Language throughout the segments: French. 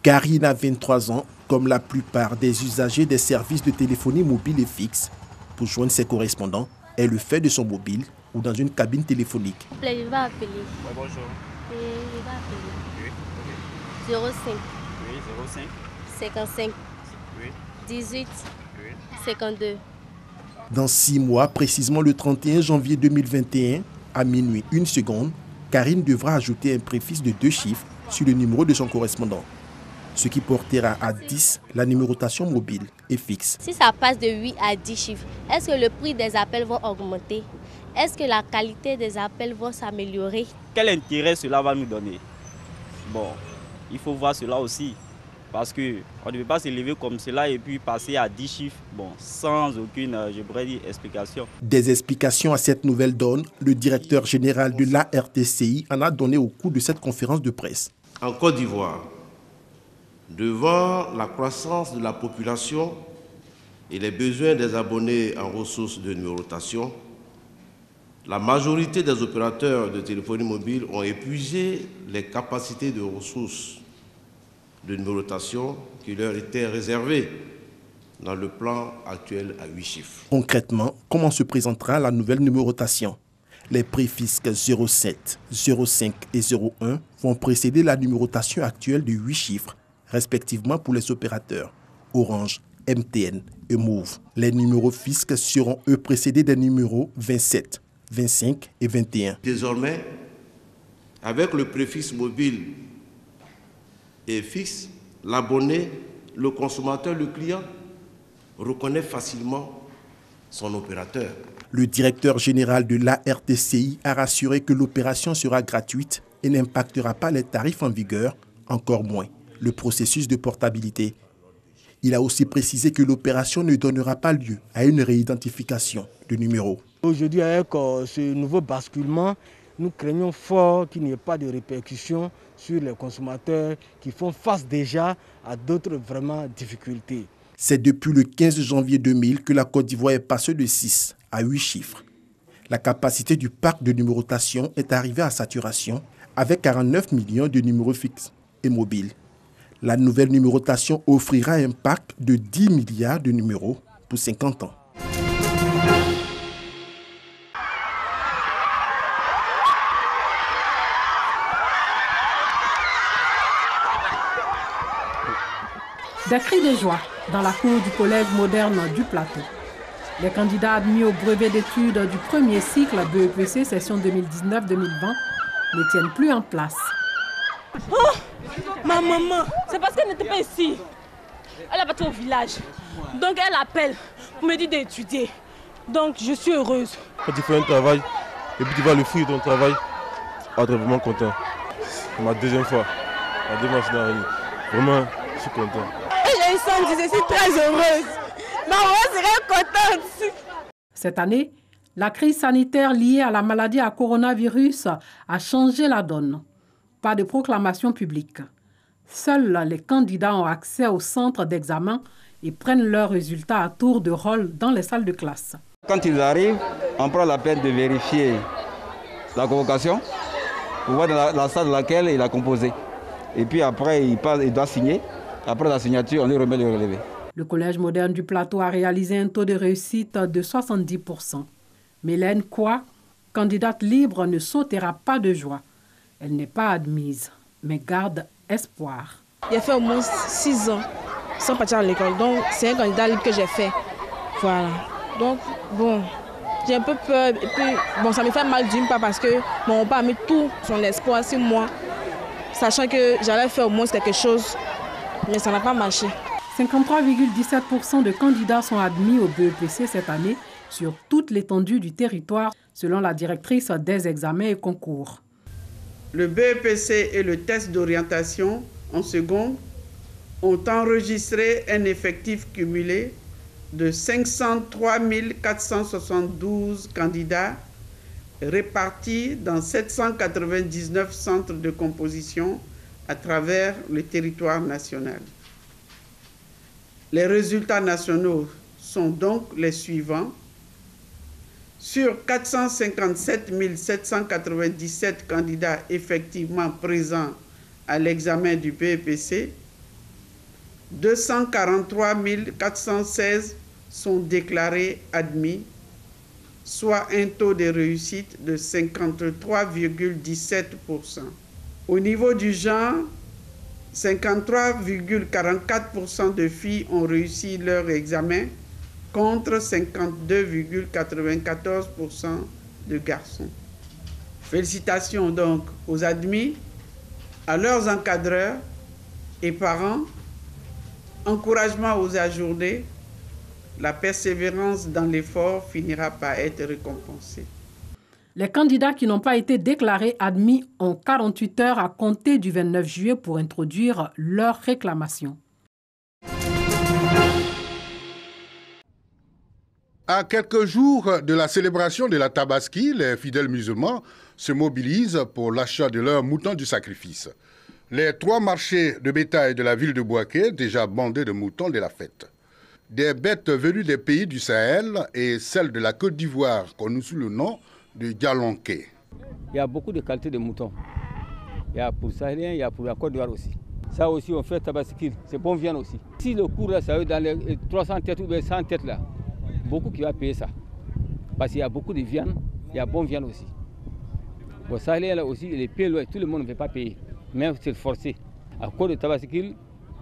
Karine a 23 ans, comme la plupart des usagers des services de téléphonie mobile et fixe. Pour joindre ses correspondants, elle le fait de son mobile ou dans une cabine téléphonique. Je vais appeler. Ouais, bonjour. Je vais appeler. Oui. 05 Oui, 05. 55 Oui. 18 Oui. 52. Dans 6 mois, précisément le 31 janvier 2021, à minuit 1 seconde, Karine devra ajouter un préfixe de 2 chiffres sur le numéro de son correspondant, ce qui portera à 10 la numérotation mobile et fixe. Si ça passe de 8 à 10 chiffres, est-ce que le prix des appels va augmenter? Est-ce que la qualité des appels va s'améliorer? Quel intérêt cela va nous donner? Bon, il faut voir cela aussi. Parce qu'on ne peut pas s'élever comme cela et puis passer à 10 chiffres, bon, sans aucune, je pourrais dire, explication. Des explications à cette nouvelle donne, le directeur général de l'ARTCI en a donné au cours de cette conférence de presse. En Côte d'Ivoire, devant la croissance de la population et les besoins des abonnés en ressources de numérotation, la majorité des opérateurs de téléphonie mobile ont épuisé les capacités de ressources de numérotation qui leur étaient réservées dans le plan actuel à 8 chiffres. Concrètement, comment se présentera la nouvelle numérotation? Les préfixes 07, 05 et 01 vont précéder la numérotation actuelle de 8 chiffres, respectivement pour les opérateurs Orange, MTN et Move. Les numéros fisques seront eux précédés des numéros 27, 25 et 21. Désormais, avec le préfixe mobile et fixe, l'abonné, le consommateur, le client reconnaît facilement son opérateur. Le directeur général de l'ARTCI a rassuré que l'opération sera gratuite et n'impactera pas les tarifs en vigueur, encore moins le processus de portabilité. Il a aussi précisé que l'opération ne donnera pas lieu à une réidentification de numéros. Aujourd'hui, avec ce nouveau basculement, nous craignons fort qu'il n'y ait pas de répercussions sur les consommateurs qui font face déjà à d'autres vraiment difficultés. C'est depuis le 15 janvier 2000 que la Côte d'Ivoire est passée de 6 à 8 chiffres. La capacité du parc de numérotation est arrivée à saturation avec 49 millions de numéros fixes et mobiles. La nouvelle numérotation offrira un parc de 10 milliards de numéros pour 50 ans. Des cris de joie dans la cour du collège moderne du Plateau. Les candidats admis au brevet d'études du premier cycle BEPC session 2019-2020 ne tiennent plus en place. Oh, ma maman, c'est parce qu'elle n'était pas ici. Elle est partie au village. Donc elle appelle pour me dire d'étudier. Donc je suis heureuse. Quand tu fais un travail et puis tu vas le fruit de ton travail, tu es vraiment content. C'est ma deuxième fois. La deuxième fois, vraiment, je suis content. J'ai une soeur, je suis très heureuse. Ma maman serait contente. Cette année, la crise sanitaire liée à la maladie à coronavirus a changé la donne. Pas de proclamation publique. Seuls les candidats ont accès au centre d'examen et prennent leurs résultats à tour de rôle dans les salles de classe. Quand ils arrivent, on prend la peine de vérifier la convocation pour voir la salle dans laquelle il a composé. Et puis après, il doit signer. Après la signature, on lui remet le relevé. Le Collège moderne du Plateau a réalisé un taux de réussite de 70%. Mélène Kwa, candidate libre, ne sautera pas de joie. Elle n'est pas admise, mais garde espoir. J'ai fait au moins 6 ans sans partir à l'école. Donc c'est un candidat libre que j'ai fait. Voilà. Donc bon, j'ai un peu peur. Et puis bon, ça me fait mal d'une part parce que mon père a mis tout son espoir sur moi, sachant que j'allais faire au moins quelque chose. Mais ça n'a pas marché. 53,17% de candidats sont admis au BEPC cette année sur toute l'étendue du territoire, selon la directrice des examens et concours. Le BEPC et le test d'orientation en seconde ont enregistré un effectif cumulé de 503 472 candidats répartis dans 799 centres de composition à travers le territoire national. Les résultats nationaux sont donc les suivants. Sur 457 797 candidats effectivement présents à l'examen du BEPC, 243 416 sont déclarés admis, soit un taux de réussite de 53,17%. Au niveau du genre, 53,44% de filles ont réussi leur examen contre 52,94% de garçons. Félicitations donc aux admis, à leurs encadreurs et parents, encouragement aux ajournés, la persévérance dans l'effort finira par être récompensée. Les candidats qui n'ont pas été déclarés admis ont 48 heures à compter du 29 juillet pour introduire leur réclamation. À quelques jours de la célébration de la Tabaski, les fidèles musulmans se mobilisent pour l'achat de leurs moutons du sacrifice. Les 3 marchés de bétail de la ville de Bouaké, déjà bandés de moutons de la fête. Des bêtes venues des pays du Sahel et celles de la Côte d'Ivoire, connues sous le nom de Dialonké. Il y a beaucoup de qualités de moutons. Il y a pour Sahélien, il y a pour la Côte d'Ivoire aussi. Ça aussi, on fait Tabaski, c'est bon viande aussi. Si le cours là, ça veut dans les 300 têtes ou 100 têtes là, beaucoup qui va payer ça. Parce qu'il y a beaucoup de viande, il y a bonne viande aussi. Bon, Sahélien là aussi, il est payé loin, tout le monde ne veut pas payer. Même c'est forcé. À cause de Tabaski,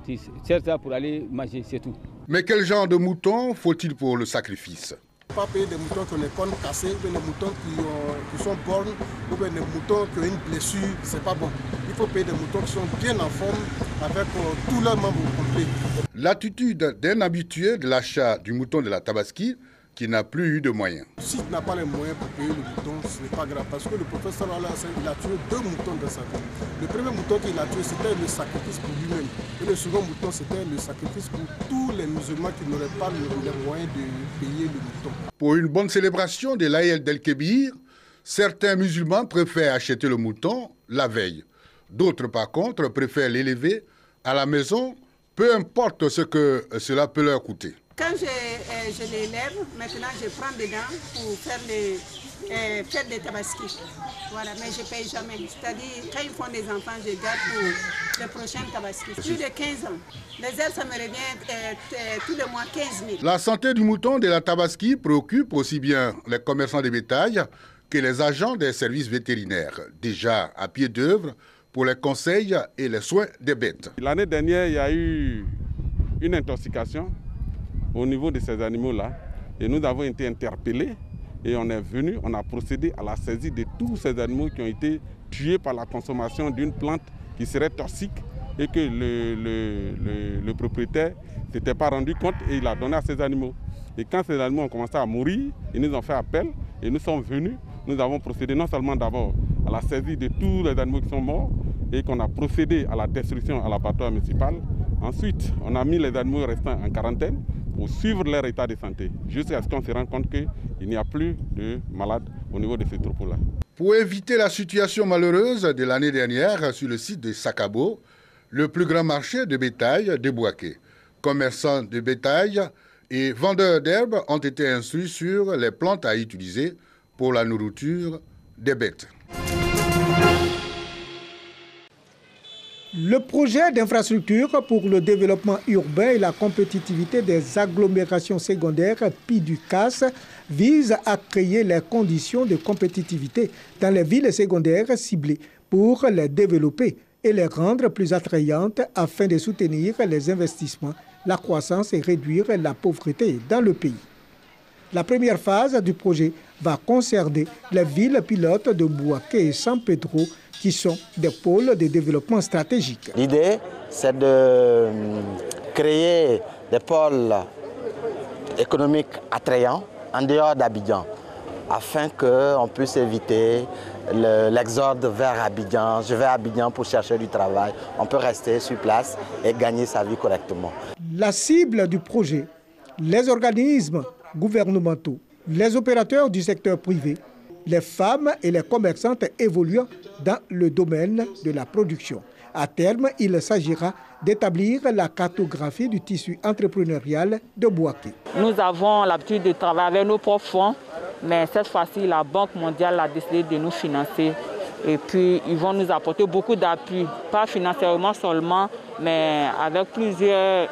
c'est ça pour aller manger, c'est tout. Mais quel genre de moutons faut-il pour le sacrifice? Pas payer des moutons qui ont les cornes cassées, ou des moutons qui sont bornes, ou bien des moutons qui ont une blessure, c'est pas bon. Il faut payer des moutons qui sont bien en forme, avec tous leurs membres complets. L'attitude d'un habitué de l'achat du mouton de la Tabaski qui n'a plus eu de moyens. Si tu n'as pas les moyens pour payer le mouton, ce n'est pas grave, parce que le professeur Allah, il a tué 2 moutons dans sa vie. Le premier mouton qu'il a tué, c'était le sacrifice pour lui-même. Et le second mouton, c'était le sacrifice pour tous les musulmans qui n'auraient pas les moyens de payer le mouton. Pour une bonne célébration de l'Aïd el-Kébir, certains musulmans préfèrent acheter le mouton la veille. D'autres, par contre, préfèrent l'élever à la maison, peu importe ce que cela peut leur coûter. Quand je l'élève, maintenant je prends dedans pour faire des tabaski. Voilà, mais je ne paye jamais. C'est-à-dire, quand ils font des enfants, je garde pour le prochain tabaski. Plus de 15 ans. Les ailes, ça me revient tous les mois 15 000. La santé du mouton de la Tabaski préoccupe aussi bien les commerçants de bétail que les agents des services vétérinaires, déjà à pied d'œuvre pour les conseils et les soins des bêtes. L'année dernière, il y a eu une intoxication au niveau de ces animaux-là. Et nous avons été interpellés et on est venu, on a procédé à la saisie de tous ces animaux qui ont été tués par la consommation d'une plante qui serait toxique et que le propriétaire ne s'était pas rendu compte et il a donné à ces animaux. Et quand ces animaux ont commencé à mourir, ils nous ont fait appel et nous sommes venus. Nous avons procédé non seulement d'abord à la saisie de tous les animaux qui sont morts et qu'on a procédé à la destruction à l'abattoir municipal. Ensuite, on a mis les animaux restants en quarantaine pour suivre leur état de santé, jusqu'à ce qu'on se rende compte qu'il n'y a plus de malades au niveau de ces troupeaux-là. Pour éviter la situation malheureuse de l'année dernière sur le site de Sakabo, le plus grand marché de bétail de Bouaké, commerçants de bétail et vendeurs d'herbes ont été instruits sur les plantes à utiliser pour la nourriture des bêtes. Le projet d'infrastructure pour le développement urbain et la compétitivité des agglomérations secondaires PIDUCAS vise à créer les conditions de compétitivité dans les villes secondaires ciblées pour les développer et les rendre plus attrayantes afin de soutenir les investissements, la croissance et réduire la pauvreté dans le pays. La première phase du projet va concerner les villes pilotes de Bouaké et San Pedro, qui sont des pôles de développement stratégiques. L'idée, c'est de créer des pôles économiques attrayants en dehors d'Abidjan, afin qu'on puisse éviter l'exode vers Abidjan. Je vais à Abidjan pour chercher du travail. On peut rester sur place et gagner sa vie correctement. La cible du projet, les organismes gouvernementaux, les opérateurs du secteur privé, les femmes et les commerçantes évoluant dans le domaine de la production. À terme, il s'agira d'établir la cartographie du tissu entrepreneurial de Bouaké. Nous avons l'habitude de travailler avec nos propres fonds, mais cette fois-ci, la Banque mondiale a décidé de nous financer Et puis, ils vont nous apporter beaucoup d'appui, pas financièrement seulement, mais avec plusieurs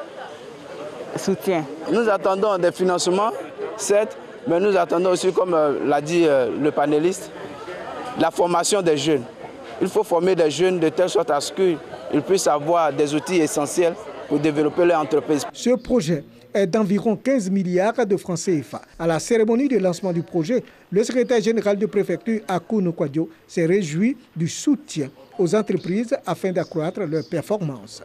soutiens. Nous attendons des financements, certes, mais nous attendons aussi, comme l'a dit le panéliste, la formation des jeunes. Il faut former des jeunes de telle sorte à ce qu'ils puissent avoir des outils essentiels pour développer leur entreprise. Ce projet est d'environ 15 milliards de francs CFA. À la cérémonie de lancement du projet, le secrétaire général de préfecture Akuno Kwadjo s'est réjoui du soutien aux entreprises afin d'accroître leurs performances.